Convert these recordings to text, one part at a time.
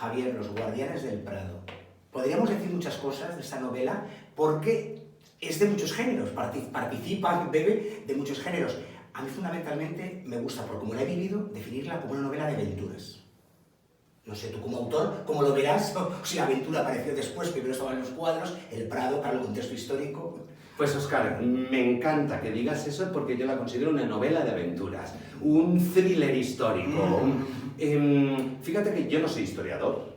Javier, Los Guardianes del Prado. Podríamos decir muchas cosas de esta novela porque es de muchos géneros, participa, bebe de muchos géneros. A mí fundamentalmente me gusta, por como la he vivido, definirla como una novela de aventuras. No sé, tú como autor, ¿cómo lo verás? O si la aventura apareció después, primero estaban los cuadros, el Prado, claro, el contexto histórico. Pues Óscar, me encanta que digas eso porque yo la considero una novela de aventuras, un thriller histórico. Fíjate que yo no soy historiador,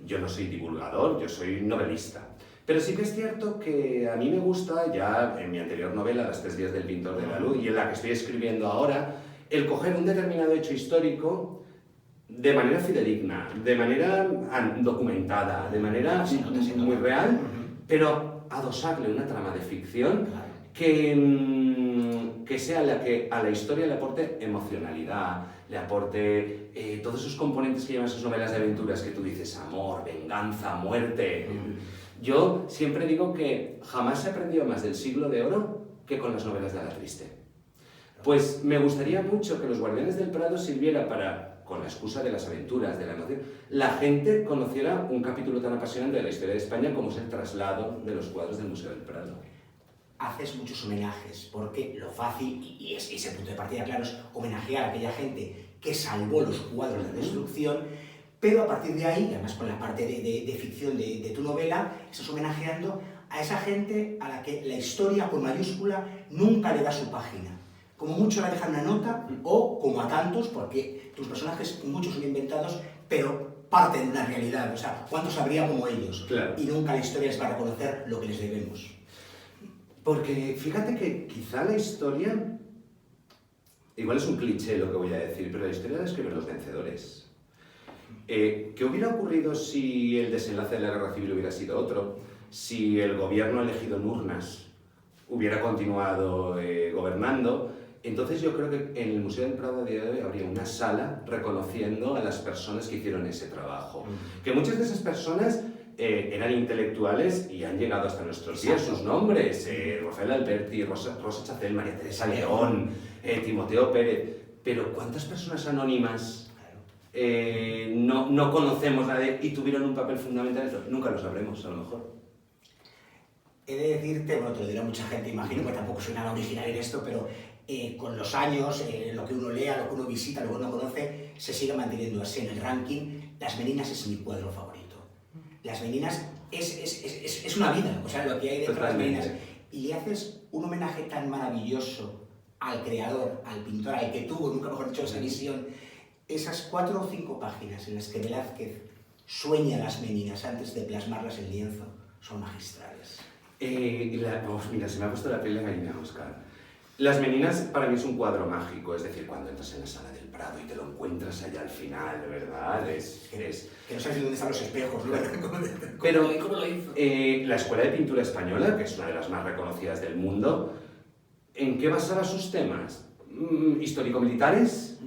yo no soy divulgador, yo soy novelista. Pero sí que es cierto que a mí me gusta, ya en mi anterior novela, Las 3 días del pintor de la luz, y en la que estoy escribiendo ahora, el coger un determinado hecho histórico de manera fidedigna, de manera documentada, de manera muy real, pero adosarle una trama de ficción que sea la que a la historia le aporte emocionalidad, le aporte todos esos componentes que llevan esas novelas de aventuras que tú dices, amor, venganza, muerte. Yo siempre digo que jamás he aprendido más del Siglo de Oro que con las novelas de Agatha Christie. Pues me gustaría mucho que Los Guardianes del Prado sirviera para, con la excusa de las aventuras, de la emoción, la gente conociera un capítulo tan apasionante de la historia de España como es el traslado de los cuadros del Museo del Prado. Haces muchos homenajes, porque lo fácil, y ese punto de partida, claro, es homenajear a aquella gente que salvó los cuadros de destrucción, pero a partir de ahí, y además con la parte de ficción de tu novela, estás homenajeando a esa gente a la que la historia con mayúscula nunca le da su página. Como mucho la dejan una nota, o como a tantos, porque tus personajes muchos son inventados, pero parten de una realidad. O sea, ¿cuántos habría como ellos? Claro. Y nunca la historia les va a reconocer lo que les debemos. Porque fíjate que quizá la historia, igual es un cliché lo que voy a decir, pero la historia la escriben los vencedores. ¿Qué hubiera ocurrido si el desenlace de la guerra civil hubiera sido otro? Si el gobierno elegido en urnas hubiera continuado gobernando. Entonces yo creo que en el Museo del Prado a día de hoy habría una sala reconociendo a las personas que hicieron ese trabajo. Que muchas de esas personas eran intelectuales y han llegado hasta nuestros días. Sus nombres, Rafael Alberti, Rosa Chacel, María Teresa León, Timoteo Pérez. Pero ¿cuántas personas anónimas no conocemos nadie y tuvieron un papel fundamental en esto? Nunca lo sabremos, a lo mejor. He de decirte, bueno, te lo dirá mucha gente, imagino que tampoco soy nada original en esto, pero con los años, lo que uno lea, lo que uno visita, lo que uno conoce, se sigue manteniendo así en el ranking. Las Meninas es mi cuadro favorito. Las Meninas es una vida, o sea, lo que hay dentro de Las Meninas. Y le haces un homenaje tan maravilloso al creador, al pintor, al que tuvo, nunca mejor dicho, esa visión. Esas 4 o 5 páginas en las que Velázquez sueña Las Meninas antes de plasmarlas en lienzo son magistrales. Mira, se me ha puesto la piel de gallina, Óscar. Las Meninas para mí es un cuadro mágico, es decir, cuando entras en la sala del Prado y te lo encuentras allá al final, de verdad, Que no sabes dónde están los espejos, ¿no? Pero ¿Cómo lo hizo? La Escuela de Pintura Española, que es una de las más reconocidas del mundo, ¿en qué basaba sus temas? Histórico-militares,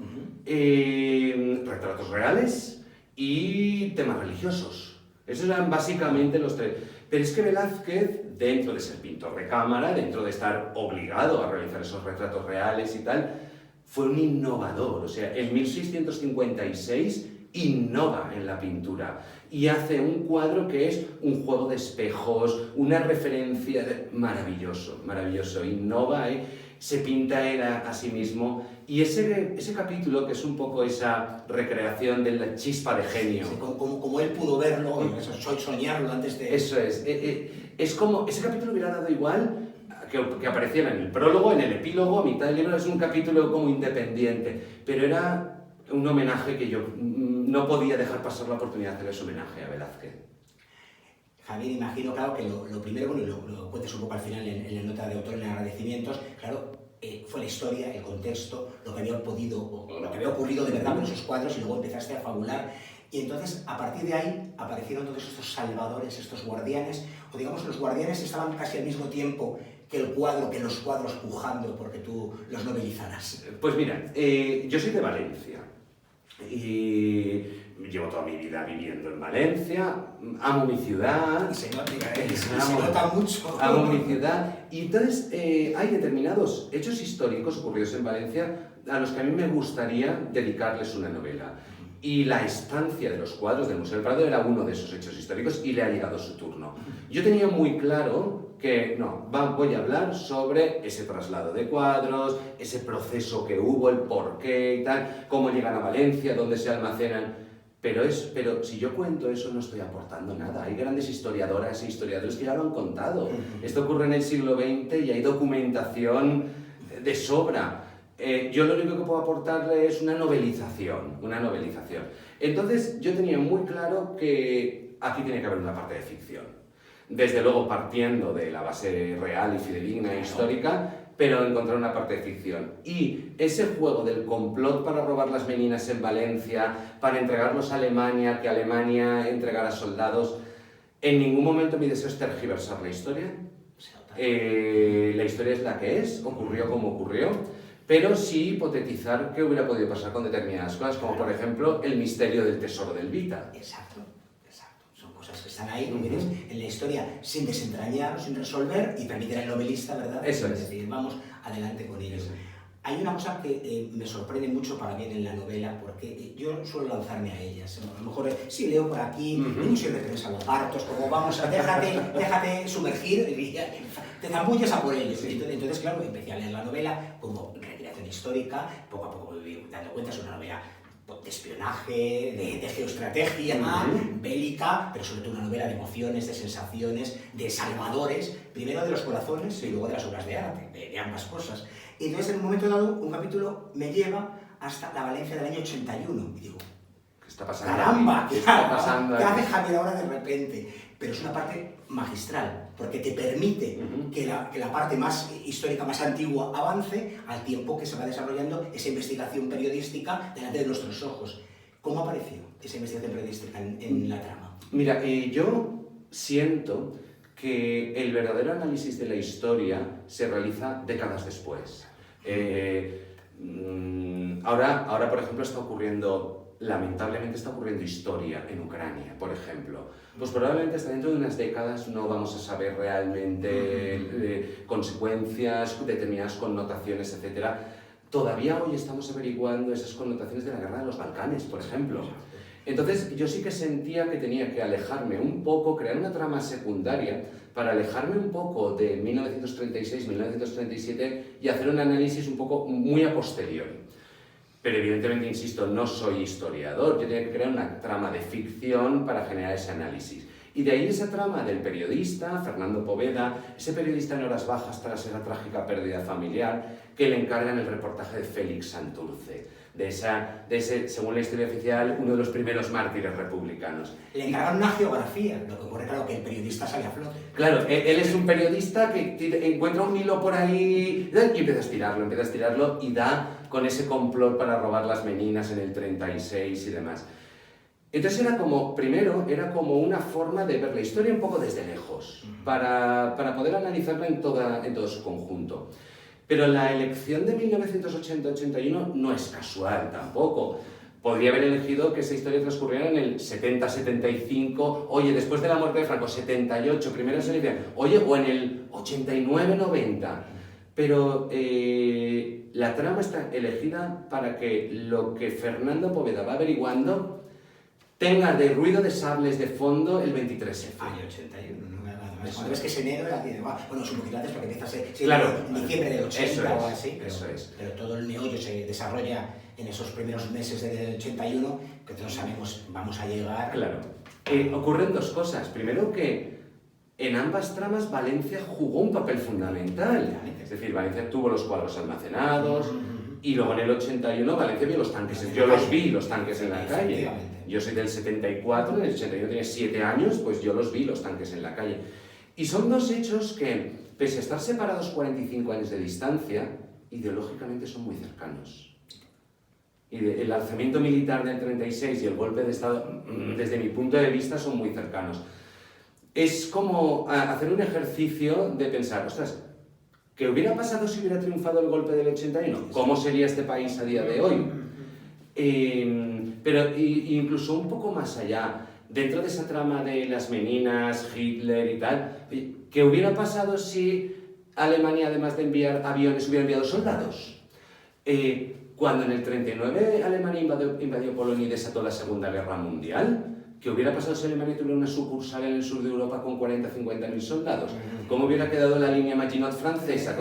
retratos reales y temas religiosos. Esos eran básicamente los 3. Pero es que Velázquez, dentro de ser pintor de cámara, dentro de estar obligado a realizar esos retratos reales y tal, fue un innovador. O sea, en 1656 innova en la pintura y hace un cuadro que es un juego de espejos, una referencia maravilloso, maravilloso. Innova, se pinta él a sí mismo. Y ese capítulo, que es un poco esa recreación de la chispa de genio. Sí, como él pudo verlo, soñarlo antes de... Eso es como, ese capítulo hubiera dado igual que apareciera en el prólogo, en el epílogo, a mitad del libro. Es un capítulo como independiente, pero era un homenaje que yo no podía dejar pasar la oportunidad de hacer ese homenaje a Velázquez. Javier, imagino, claro, que lo primero, bueno, lo cuentes un poco al final en la nota de autor, en agradecimientos, claro, fue la historia, el contexto, lo que había podido, o lo que había ocurrido de verdad con esos cuadros, y luego empezaste a fabular. Y entonces, a partir de ahí, aparecieron todos estos salvadores, estos guardianes, o digamos, los guardianes estaban casi al mismo tiempo que el cuadro, que los cuadros pujando porque tú los novelizaras. Pues mira, yo soy de Valencia y llevo toda mi vida viviendo en Valencia, amo mi ciudad. Se nota mucho. Amo mi ciudad. Y entonces hay determinados hechos históricos ocurridos en Valencia a los que a mí me gustaría dedicarles una novela. Y la estancia de los cuadros del Museo del Prado era uno de esos hechos históricos y le ha llegado su turno. Yo tenía muy claro que no, voy a hablar sobre ese traslado de cuadros, ese proceso que hubo, el porqué y tal, cómo llegan a Valencia, dónde se almacenan. Pero si yo cuento eso no estoy aportando nada. Hay grandes historiadoras e historiadores que ya lo han contado. Esto ocurre en el siglo XX y hay documentación de sobra. Yo lo único que puedo aportarle es una novelización. Entonces yo tenía muy claro que aquí tiene que haber una parte de ficción. Desde luego partiendo de la base real y fidedigna e histórica, pero encontrar una parte de ficción. Y ese juego del complot para robar las meninas en Valencia, para entregarlos a Alemania, que Alemania entregara soldados, en ningún momento mi deseo es tergiversar la historia. La historia es la que es, ocurrió como ocurrió, pero sí hipotetizar qué hubiera podido pasar con determinadas cosas, como por ejemplo el misterio del tesoro del Vita. Exacto. Son cosas que están ahí, como dices, en la historia sin desentrañar, sin resolver, y permiten al novelista, ¿verdad? Eso es. Decir, vamos adelante con ellos. Hay una cosa que me sorprende mucho para bien en la novela, porque yo suelo lanzarme a ellas. A lo mejor sí leo por aquí, no siempre te ves a los partos, como vamos, déjate sumergir, te zambulles a por ellos. Sí. Entonces, claro, empecé a leer la novela como recreación histórica, poco a poco me voy dando cuenta, es una novela de espionaje, de geoestrategia, bélica, pero sobre todo una novela de emociones, de sensaciones, de salvadores, primero de los corazones y luego de las obras de arte, de ambas cosas. Y entonces en un momento dado, un capítulo me lleva hasta la Valencia del año 81 y digo, ¿qué está pasando? ¡Caramba! ¿Qué está pasando? ¿Qué hace Javier ahora de repente? Pero es una parte magistral, porque te permite que la parte más histórica, más antigua, avance al tiempo que se va desarrollando esa investigación periodística delante de nuestros ojos. ¿Cómo apareció esa investigación periodística en la trama? Mira, yo siento que el verdadero análisis de la historia se realiza décadas después. Ahora, por ejemplo, lamentablemente está ocurriendo historia en Ucrania, por ejemplo. Pues probablemente hasta dentro de unas décadas no vamos a saber realmente consecuencias, determinadas connotaciones, etc. Todavía hoy estamos averiguando esas connotaciones de la guerra de los Balcanes, por ejemplo. Entonces yo sí que sentía que tenía que alejarme un poco, crear una trama secundaria para alejarme un poco de 1936-1937 y hacer un análisis un poco muy a posteriori. Pero evidentemente, insisto, no soy historiador, yo tenía que crear una trama de ficción para generar ese análisis. Y de ahí esa trama del periodista, Fernando Poveda, ese periodista en horas bajas tras esa trágica pérdida familiar, que le encargan el reportaje de Félix Santurce, de ese, según la historia oficial, uno de los primeros mártires republicanos. Le encargan una geografía, lo que ocurre, claro, que el periodista sale a flote. Claro, él es un periodista que encuentra un hilo por ahí y empieza a estirarlo y da con ese complot para robar las meninas en el 36 y demás. Entonces primero era como una forma de ver la historia un poco desde lejos, para poder analizarla en todo su conjunto. Pero la elección de 1980-81 no es casual tampoco. Podría haber elegido que esa historia transcurriera en el 70-75, oye, después de la muerte de Franco, 78, primera selección, oye, o en el 89-90. Pero la trama está elegida para que lo que Fernando Poveda va averiguando tenga de ruido de sables de fondo el 23F. Año 81, no nada más. Cuando ves que es enero, bueno, es un poquito antes porque empieza claro, en diciembre del 80 o así, pero todo el meollo se desarrolla en esos primeros meses del 81, que todos sabemos vamos a llegar. Claro. Ocurren dos cosas. Primero que en ambas tramas Valencia jugó un papel fundamental. Es decir, Valencia tuvo los cuadros almacenados y luego en el 81 Valencia vio los tanques. Yo los vi, los tanques en la calle. Yo soy del 74, en el 81 tenía 7 años, pues yo los vi, los tanques en la calle. Y son dos hechos que, pese a estar separados 45 años de distancia, ideológicamente son muy cercanos. Y el alzamiento militar del 36 y el golpe de Estado, desde mi punto de vista, son muy cercanos. Es como hacer un ejercicio de pensar, ostras, ¿qué hubiera pasado si hubiera triunfado el golpe del 81? ¿Cómo sería este país a día de hoy? Pero incluso un poco más allá, dentro de esa trama de las meninas, Hitler y tal, ¿qué hubiera pasado si Alemania, además de enviar aviones, hubiera enviado soldados? cuando en el 39 Alemania invadió Polonia y desató la Segunda Guerra Mundial, ¿qué hubiera pasado si Alemania tuviera una sucursal en el sur de Europa con 40 o 50.000 soldados? ¿Cómo hubiera quedado la línea Maginot francesa?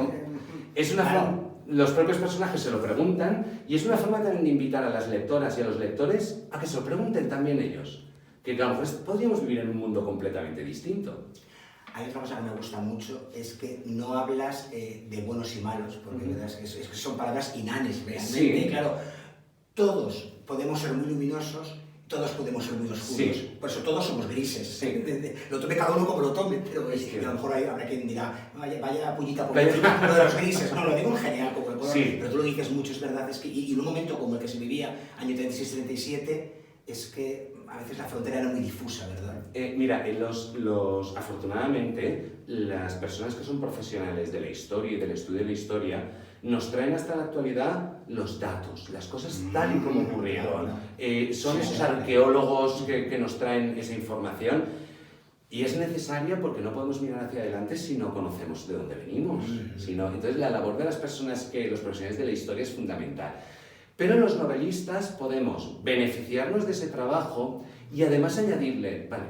Es una forma, los propios personajes se lo preguntan y es una forma también de invitar a las lectoras y a los lectores a que se lo pregunten también ellos. Que a lo mejor podríamos vivir en un mundo completamente distinto. Hay otra cosa que me gusta mucho, es que no hablas de buenos y malos, porque ¿verdad? Es que son palabras inanes realmente. Sí. Claro, todos podemos ser muy luminosos, todos podemos ser muy oscuros. Sí. Por eso todos somos grises. Sí. Lo tome cada uno como lo tome, pero Es que y a lo mejor habrá quien dirá, vaya pullita por encima, lo de los grises. No, lo digo en general, como el color, Sí. pero tú lo dices mucho, es verdad. Es que, y en un momento como el que se vivía, año 36-37, es que a veces la frontera era muy difusa, ¿verdad? Mira, afortunadamente, las personas que son profesionales de la historia y del estudio de la historia nos traen hasta la actualidad los datos, las cosas tal y como ocurrieron. Son esos arqueólogos que nos traen esa información y es necesaria porque no podemos mirar hacia adelante si no conocemos de dónde venimos. Entonces, la labor de las personas, los profesionales de la historia es fundamental. Pero los novelistas podemos beneficiarnos de ese trabajo y además añadirle, vale,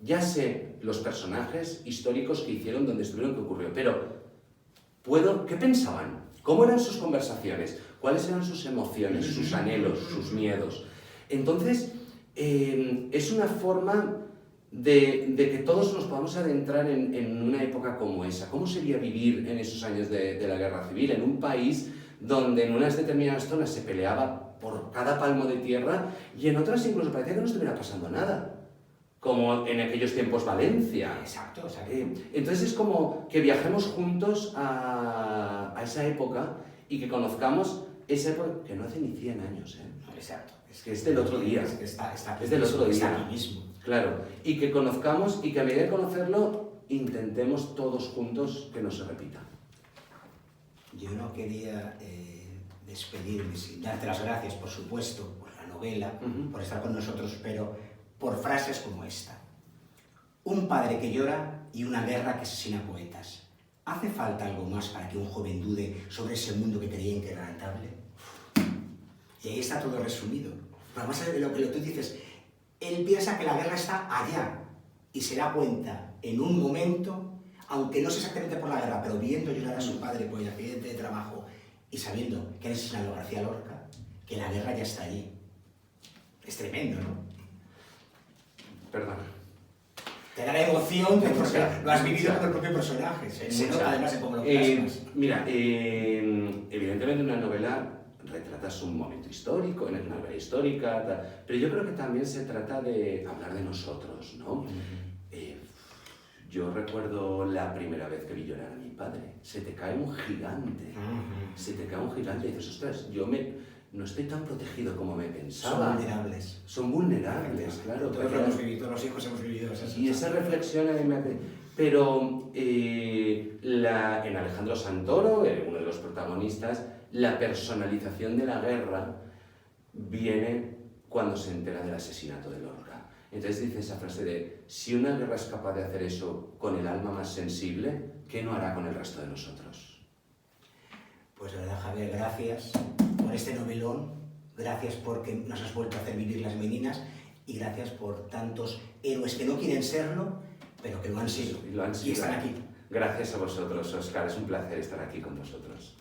ya sé los personajes históricos que hicieron, donde estuvieron, qué ocurrió, pero ¿qué pensaban? ¿Cómo eran sus conversaciones? ¿Cuáles eran sus emociones, sus anhelos, sus miedos? Entonces, es una forma de que todos nos podamos adentrar en una época como esa. ¿Cómo sería vivir en esos años de la Guerra Civil, en un país donde en unas determinadas zonas se peleaba por cada palmo de tierra y en otras incluso parecía que no estuviera pasando nada? Como en aquellos tiempos Valencia. Exacto. Entonces es como que viajemos juntos a esa época y que conozcamos esa época que no hace ni 100 años. Exacto. Es que es del otro día. Es que está es del otro día. Está aquí mismo. Claro. Y que conozcamos y que a medida de conocerlo intentemos todos juntos que no se repita. Yo no quería despedirme sin darte las gracias, por supuesto, por la novela, por estar con nosotros, pero por frases como esta. Un padre que llora y una guerra que asesina poetas. ¿Hace falta algo más para que un joven dude sobre ese mundo que creían que era rentable? Y ahí está todo resumido. Pero además de lo que tú dices, él piensa que la guerra está allá y se da cuenta en un momento, aunque no sé exactamente por la guerra, pero viendo llorar a su padre por el accidente de trabajo y sabiendo que han asesinado a García Lorca, que la guerra ya está allí. Es tremendo, ¿no? Perdona. Te da la emoción de porque lo has vivido con el propio personaje. Se nota además en cómo lo plasmas. Mira, evidentemente una novela retratas un momento histórico, en una novela histórica, pero yo creo que también se trata de hablar de nosotros, ¿no? Yo recuerdo la primera vez que vi llorar a mi padre. Se te cae un gigante. Se te cae un gigante y dices, ostras, no estoy tan protegido como me pensaba. Son vulnerables. Son vulnerables, claro. Todos lo hemos vivido, todos los hijos hemos vivido esas. Y esa reflexión a mí me hace... Pero en Alejandro Santoro, uno de los protagonistas, la personalización de la guerra viene cuando se entera del asesinato de Lorca. Entonces dice esa frase de, si una guerra es capaz de hacer eso con el alma más sensible, ¿qué no hará con el resto de nosotros? Pues de verdad, Javier, gracias por este novelón, gracias porque nos has vuelto a hacer vivir las meninas y gracias por tantos héroes que no quieren serlo, pero que lo han sido. Y lo han sido. Y están aquí. Gracias a vosotros, Óscar, es un placer estar aquí con vosotros.